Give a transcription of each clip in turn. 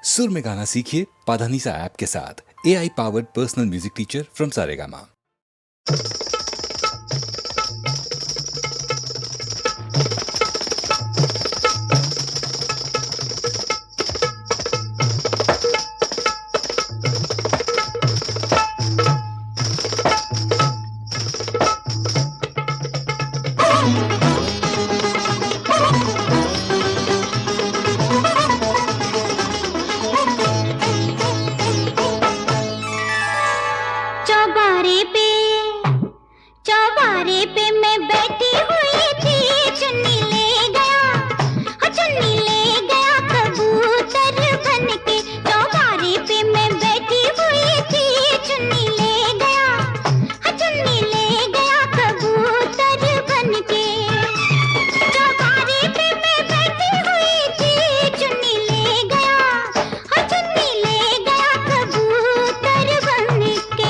सुर में गाना सीखिए पाधानीसा ऐप के साथ। AI powered personal music teacher from Saregama. चौबारे पे मैं बैठी हुई थी, चुन्नी ले गया, चुन्नी ले गया कबूतर बन के। चौबारे पे मैं बैठी हुई थी, चुन्नी ले गया, चुन्नी ले गया कबूतर बन के। चौबारे पे मैं बैठी हुई थी, चुन्नी ले गया, चुन्नी ले गया कबूतर बन के।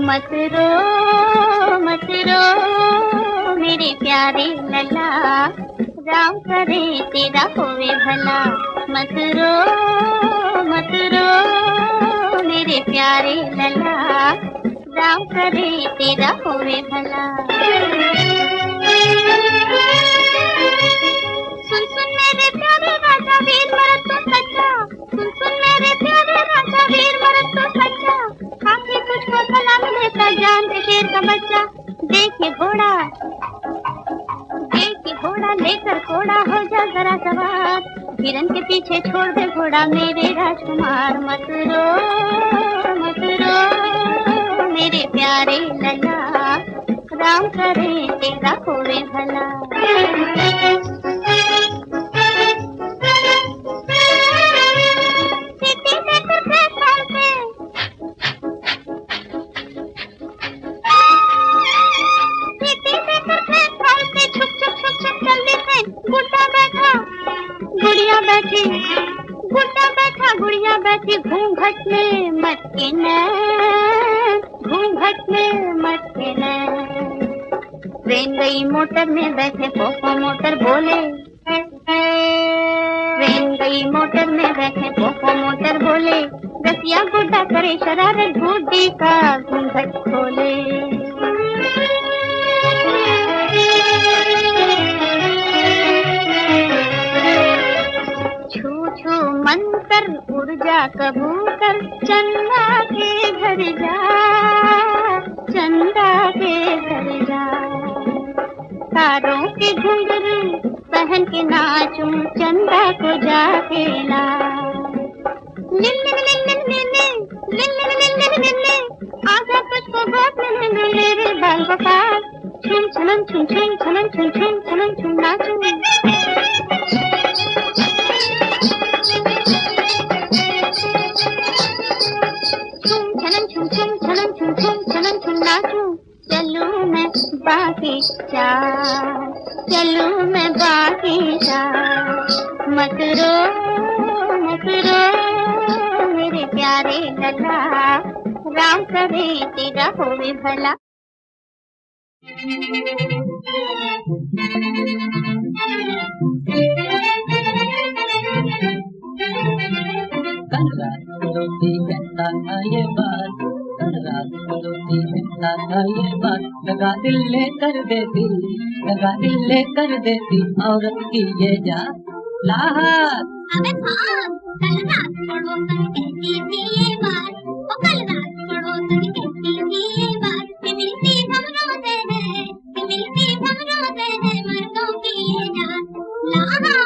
मत रो मेरे प्यारे लला, राम करे तेरा होवे भला। मत रो मेरे प्यारे लला, राम करे तेरा होवे भला। सुन सुन मेरे प्यारे राजा वीर मरद तो सच्चा, सुन सुन मेरे प्यारे राजा वीर मरद तो सच्चा। खाके तुझको सलाम लेता जान के शेर का बच्चा। देखे घोड़ा लेकर घोड़ा हो जा जरा सवार, हिरन के पीछे छोड़ दे घोड़ा मेरे राजकुमार। मत रो मेरे प्यारे लला, राम करे तेरा होवे भला। छुप छुप छुप छुप बैठी, गुड्डा बैठा गुड़िया बैठी, घूंघट में मटके नैन, घूंघट में मटके नैन। ट्रेन गई मोटर में बैठे पोपो मोटर बोले, ट्रेन गई मोटर में बैठे पोपो मोटर बोले, रसिया गुड्डा करे शरारत, गुड्डी का घूंघट खोले। छू छू मंतर उड़ जा कबूतर, चंदा के घर जा, चंदा के घर जा। तारों के घुंघरू पहन के नाचूं, चंदा को जाके ला। लिल्ले लिल्ले लिल्ले लिल्ले लिल्ले लिल्ले, आजा तुझको गोद में ले रे बाल बकार, छुम छलन छुम छुम छलन छुम छुम छलन छुम नाचूं। छुम छलन छुम छुम छलन छुम छुम छलन छुम नाचूं। चलूं मैं बाकी चाल, चलूं मैं बाकी चाल, मत रो मत रो मेरे प्यारे लला, राम करे तेरा होवे भला। कल रात रोटी कहता था ये बात, कल रात रोटी कहता था ये बात, लगा दिल ले कर देती, लगा दिल ले कर देती औरत की ये जात। लाहौर अबे हाँ, कल रात पड़ोसन कहती थी ये बात, ओ कल रात पड़ोसन कहती थी ये बात, कि मिलती हम रोते हैं, कि मिलती हम रोते हैं मर्दों की ये जात। लाहौर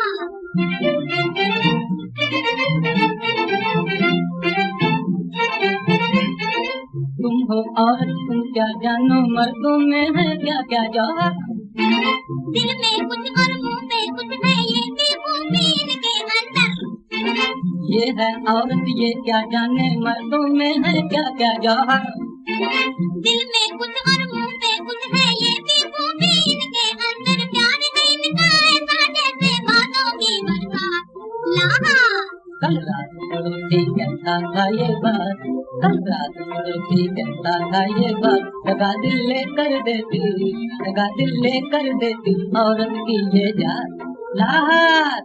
तुम हो औरत तुम क्या जानो, मर्दों में है क्या क्या जौहर। दिल में कुछ और मुंह पे कुछ है, ये भी खूबी के अंदर। ये है औरत ये क्या जाने, मर्दों में है क्या क्या जौहर। दिल में कुछ और मुंह पे कुछ है, ये भी खूबी के अंदर। प्यार है इनका ऐसा जैसे बादों की बरसात। लाहौर कल रात पड़ोसी कहता था ये बात, कल रात पड़ोसी कहता था ये बात, लगा दिल ले कर देती, लगा दिल ले कर देती औरत की ये जात। लाहौर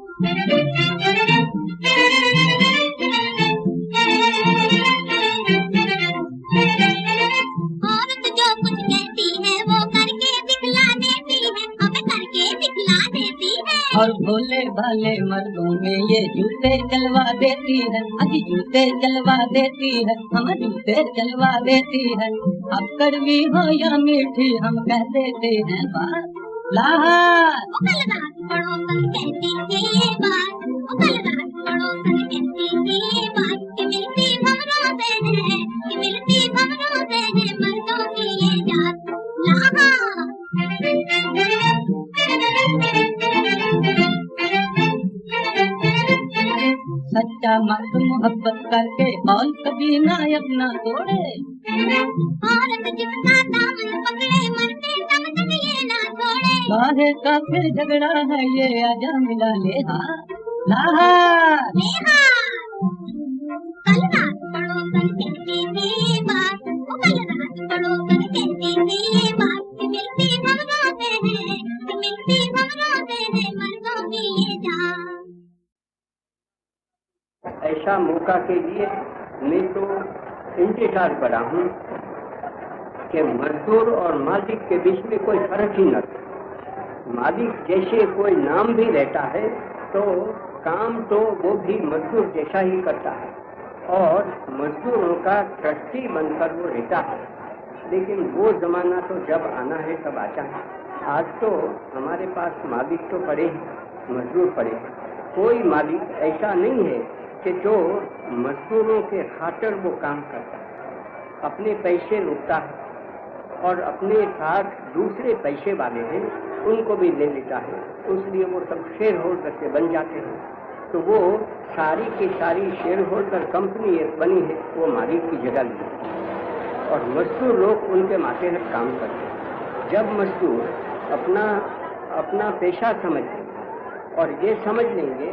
औरत जो कुछ कहती है वो करके दिखला देती है, हमें करके दिखला देती है। और भोले भाले मर्दों में ये जूते चलवा देती है, अजी जूते चलवा देती है, हम जूते चलवा देती है। अब कड़वी हो या मीठी हम कह देते हैं बात। लाहौर ओ कल रात पड़ोसन कहती थी ये बात, ओ कल रात पड़ोसन कहती थी ये बात, कि मिलती हम रोते हैं, कि मिलती हम रोते हैं मर्दों की ये जात। लाहौर सच्चा मर्द मोहब्बत करके और कभी ना अपना तोड़े। औरत जितना दामन पकड़े मरते दम तक ये ना छोड़े। काहे का फिर झगड़ा है ये आजा मिला ले हाँ। लाहौर कल रात पड़ोसन कहती थी ये बात, ओ कल रात पड़ोसन कहती थी ये बात, कि मिलती हम रोते हैं, कि मिलती हम रोते हैं मर्दों की ये जान। ऐसा मौका के लिए मैं तो इंतजार करा हूँ कि मजदूर और मालिक के बीच में कोई फर्क ही न हो। मालिक जैसे कोई नाम भी रहता है तो काम तो वो भी मजदूर जैसा ही करता है और मजदूरों का ट्रस्टी बनकर वो रहता है। लेकिन वो जमाना तो जब आना है तब आता है। आज तो हमारे पास मालिक तो पड़े हैं, मजदूर पड़े हैं। कोई मालिक ऐसा नहीं है कि जो मजदूरों के खातिर वो काम करता है, अपने पैसे लूटता है और अपने साथ दूसरे पैसे वाले हैं उनको भी ले लेता है, इसलिए वो सब शेयर होल्डर से बन जाते हैं। तो वो सारी की सारी शेयर होल्डर कंपनी एक बनी है, वो मालिक की जगह ली और मजदूर लोग उनके मातहत काम करते हैं। जब मजदूर अपना पेशा समझ लेंगे और ये समझ लेंगे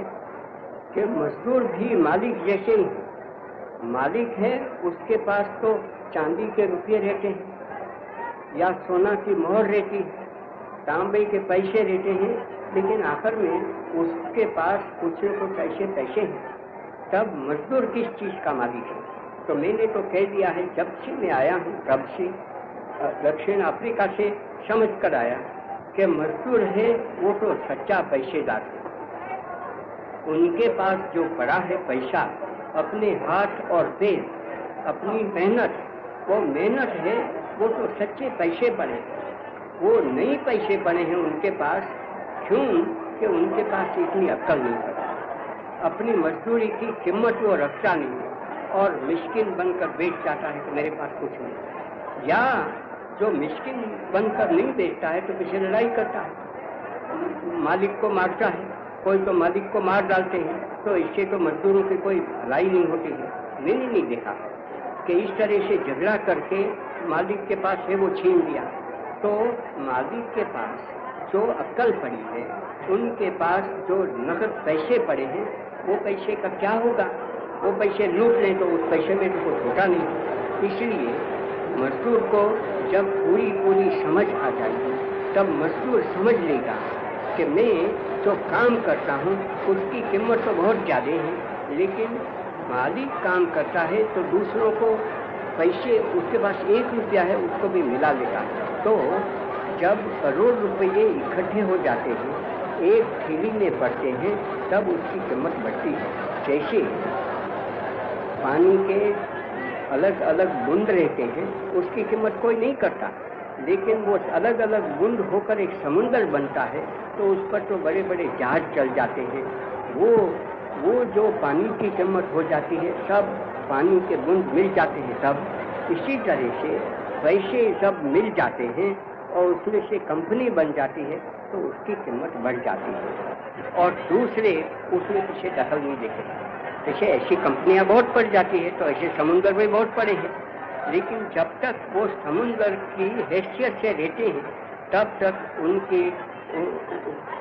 कि मजदूर भी मालिक जैसे ही हैं। मालिक है, उसके पास तो चांदी के रुपये रहते हैं या सोना की मोहर रहती है, तांबे के पैसे रहते हैं, लेकिन आखिर में उसके पास कुछ न कुछ ऐसे पैसे हैं। तब मजदूर किस चीज़ का मालिक है? तो मैंने तो कह दिया है, जब से मैं आया हूँ तब से दक्षिण अफ्रीका से समझ कर आया कि मजदूर है वो तो सच्चा पैसेदार है। उनके पास जो पड़ा है पैसा, अपने हाथ और पैर, अपनी मेहनत, वो मेहनत है, वो तो सच्चे पैसे पड़े। वो नए पैसे पड़े हैं उनके पास, क्यों कि उनके पास इतनी अक्ल नहीं पड़ी। अपनी मजदूरी की कीमत वो रखता नहीं और मिस्किन बनकर बेच जाता है कि मेरे पास कुछ नहीं। या जो मिस्किन बनकर नहीं बेचता है तो पीछे लड़ाई करता है, मालिक को मारता है, कोई तो मालिक को मार डालते हैं। तो इससे तो मजदूरों की कोई भलाई नहीं होती है। मैंने नहीं देखा कि इस तरह से झगड़ा करके मालिक के पास है वो छीन लिया। तो मालिक के पास जो अक्ल पड़ी है, उनके पास जो नकद पैसे पड़े हैं, वो पैसे का क्या होगा? वो पैसे लूट लें तो उस पैसे में तो कुछ होता नहीं। इसलिए मजदूर को जब पूरी समझ आ जाएगी, तब मजदूर समझ लेगा कि मैं जो काम करता हूँ उसकी कीमत तो बहुत ज़्यादा है, लेकिन मालिक काम करता है तो दूसरों को पैसे, उसके पास 1 रुपया है उसको भी मिला लेता है। तो जब करोड़ रुपये इकट्ठे हो जाते हैं, एक थैली में पड़ते हैं, तब उसकी कीमत बढ़ती है। जैसे पानी के अलग अलग बूंद रहते हैं, उसकी कीमत कोई नहीं करता, लेकिन वो अलग अलग बूंद होकर एक समुंदर बनता है तो उस पर तो बड़े बड़े जहाज चल जाते हैं। वो जो पानी की कीमत हो जाती है, सब पानी के बूंद मिल जाते हैं। तब इसी तरह से पैसे जब मिल जाते हैं और उसमें से कंपनी बन जाती है तो उसकी कीमत बढ़ जाती है और दूसरे उसमें पीछे दखल नहीं देते। जैसे ऐसी कंपनियां बहुत पड़ जाती है तो ऐसे समुंदर में बहुत पड़े हैं, लेकिन जब तक वो समुंदर की हैसियत से रहते हैं तब तक उनकी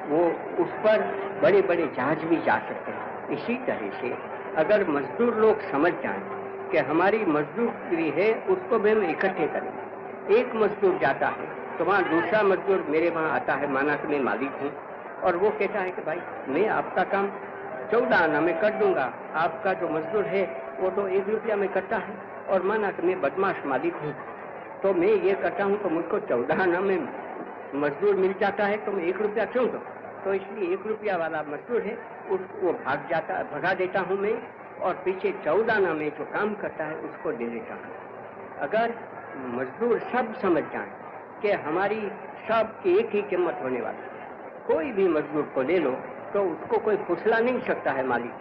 वो उस पर बड़े बड़े जहाज भी जा सकते हैं। इसी तरह से अगर मजदूर लोग समझ जाएं कि हमारी मजदूरी है, उसको भी हम इकट्ठे करें। एक मजदूर जाता है तो वहाँ दूसरा मजदूर मेरे वहाँ आता है, माना कि मैं मालिक हूँ, और वो कहता है कि भाई मैं आपका काम 14 आना में कर दूंगा, आपका जो मजदूर है वो तो 1 रुपया में करता है, और माना कि मैं बदमाश मालिक हूँ तो मैं ये करता हूँ तो मुझको 14 आना में मजदूर मिल जाता है तो मैं 1 रुपया क्यों दूँ? तो इसलिए 1 रुपया वाला मजदूर है वो भगा देता हूँ मैं, और पीछे 14 आना में जो काम करता है उसको दे देता हूँ। अगर मजदूर सब समझ जाए कि हमारी सब की एक ही कीमत होने वाली, कोई भी मजदूर को ले लो तो उसको कोई फुसला नहीं सकता है मालिक,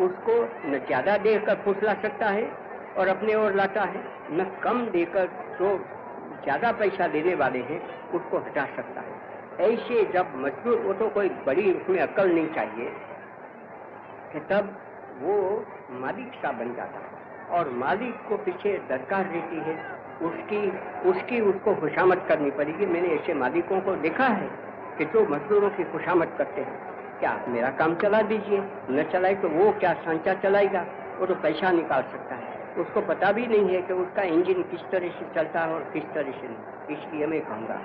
उसको न ज़्यादा देकर फुसला सकता है और अपने ओर लाता है, न कम देकर जो ज़्यादा पैसा देने वाले हैं उसको हटा सकता है। ऐसे जब मजदूर, वो तो कोई बड़ी उसमें अक्ल नहीं चाहिए कि तब वो मालिक सा बन जाता है, और मालिक को पीछे दरकार रहती है उसको खुशामद करनी पड़ेगी। मैंने ऐसे मालिकों को देखा है कि जो मजदूरों की खुशामद करते हैं, क्या आप मेरा काम चला दीजिए, न चलाए तो वो क्या सांचा चलाएगा, वो तो पैसा निकाल सकता है, उसको पता भी नहीं है कि उसका इंजन किस तरह से चलता है और किस तरह से नहीं। इसलिए मैं कहूँगा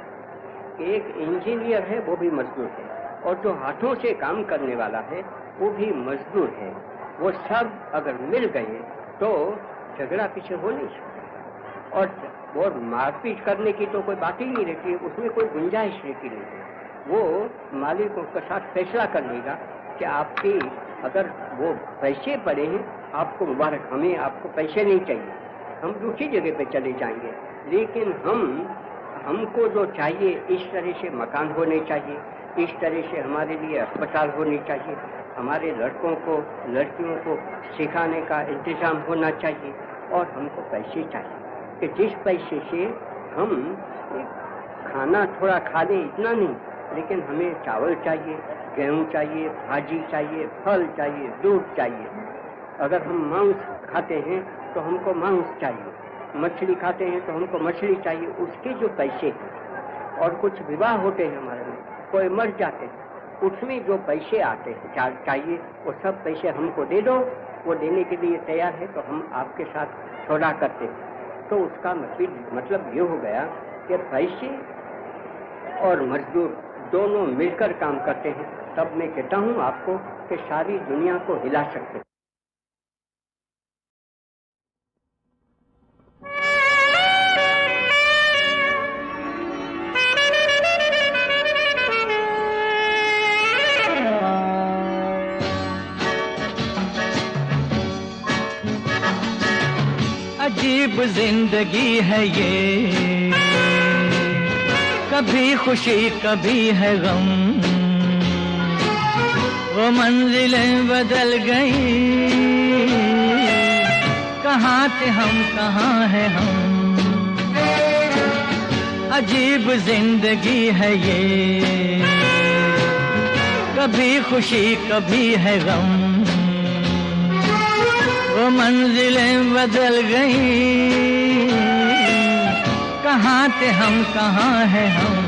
कि एक इंजीनियर है वो भी मजदूर है, और जो हाथों से काम करने वाला है वो भी मजदूर है। वो सब अगर मिल गए तो झगड़ा पीछे हो नहीं सकता, और मारपीट करने की तो कोई बात ही नहीं रहती है, उसमें कोई गुंजाइश रहती नहीं है। वो मालिकों के साथ फैसला कर लेगा कि आपकी अगर वो पैसे पड़े हैं आपको मुबारक, हमें आपको पैसे नहीं चाहिए, हम दूसरी जगह पे चले जाएंगे, लेकिन हमको जो चाहिए इस तरह से मकान होने चाहिए, इस तरह से हमारे लिए अस्पताल होने चाहिए, हमारे लड़कों को लड़कियों को सिखाने का इंतजाम होना चाहिए, और हमको पैसे चाहिए कि जिस पैसे से हम खाना थोड़ा खा लें, इतना नहीं, लेकिन हमें चावल चाहिए, गेहूं चाहिए, भाजी चाहिए, फल चाहिए, दूध चाहिए। अगर हम मांस खाते हैं तो हमको मांस चाहिए, मछली खाते हैं तो हमको मछली चाहिए, उसके जो पैसे हैं। और कुछ विवाह होते हैं हमारे में, कोई मर जाते हैं उसमें जो पैसे आते हैं चाहिए वो सब पैसे हमको दे दो, वो देने के लिए तैयार है तो हम आपके साथ सौदा करते हैं। तो उसका मतलब ये हो गया कि पैसे और मजदूर दोनों मिलकर काम करते हैं। तब मैं कहता हूँ आपको कि सारी दुनिया को हिला सकते हैं। अजीब जिंदगी है ये, कभी खुशी कभी है गम, वो मंजिलें बदल गई, कहाँ थे हम कहाँ हैं हम। अजीब जिंदगी है ये, कभी खुशी कभी है गम, वो मंजिलें बदल गई, कहाँ थे हम कहाँ हैं हम।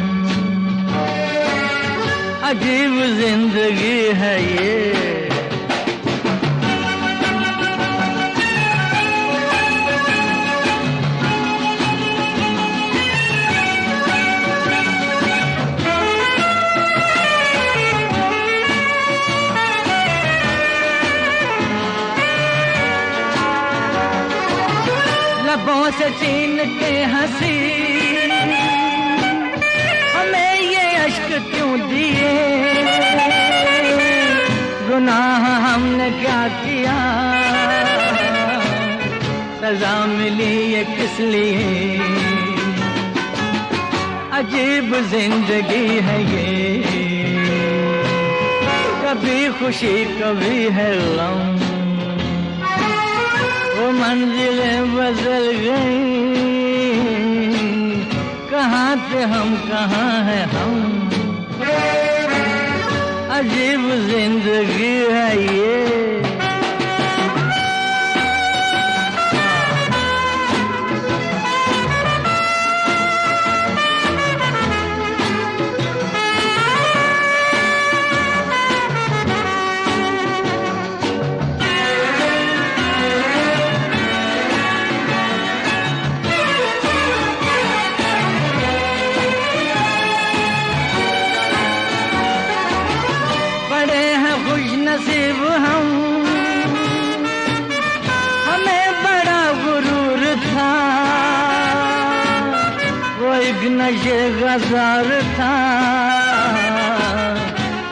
अजीब जिंदगी है ये। लबों से छीन के हंसी हमें ये अश्क क्यों दिए, गुनाह हमने क्या किया, सजा मिली ये किस लिए। अजीब जिंदगी है ये, कभी खुशी कभी है गम, वो मंजिलें बदल गई, कहाँ थे हम कहाँ हैं हम। अजीब जिंदगी है ये। नसीब हम, हमें बड़ा गुरूर था, वो एक नशे का जार था,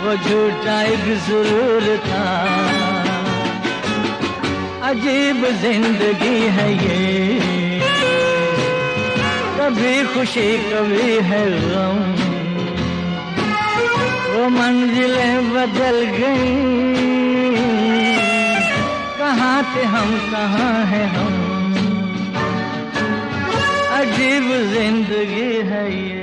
वो झूठा एक सुरूर था। अजीब जिंदगी है ये, कभी खुशी कभी है गम, वो मंजिलें बदल गई, कहाँ थे हम कहाँ हैं हम। अजीब जिंदगी है ये।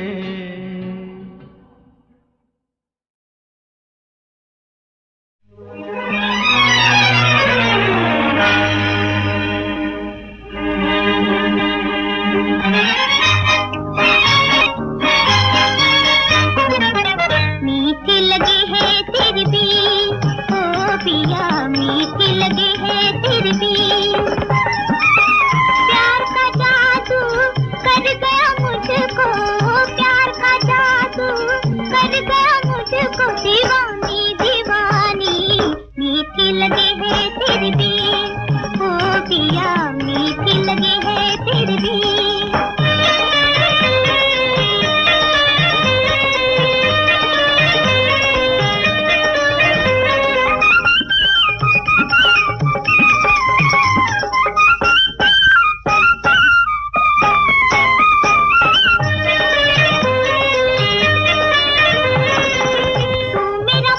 तू मेरा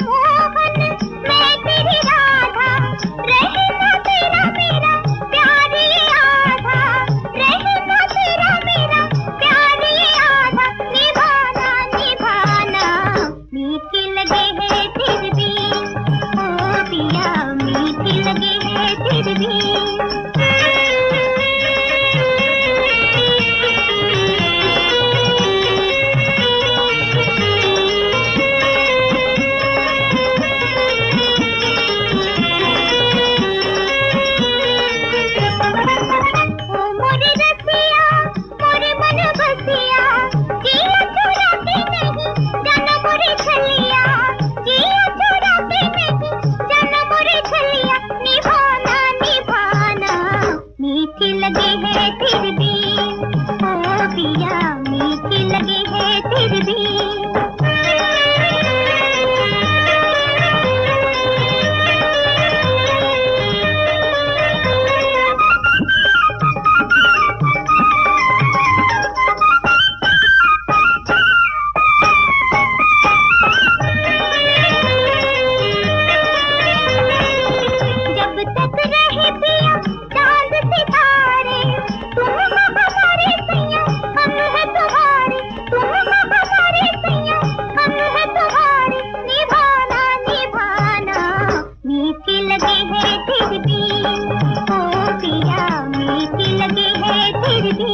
फिर भी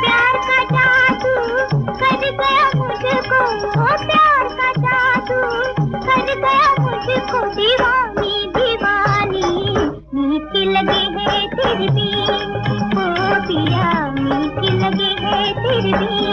प्यार का जादू कर गया मुझको, प्यार का जादू कर गया मुझको, दीवानी दीवानी मीठी लगे है फिर भी, ओ पिया मीठी लगे है फिर भी।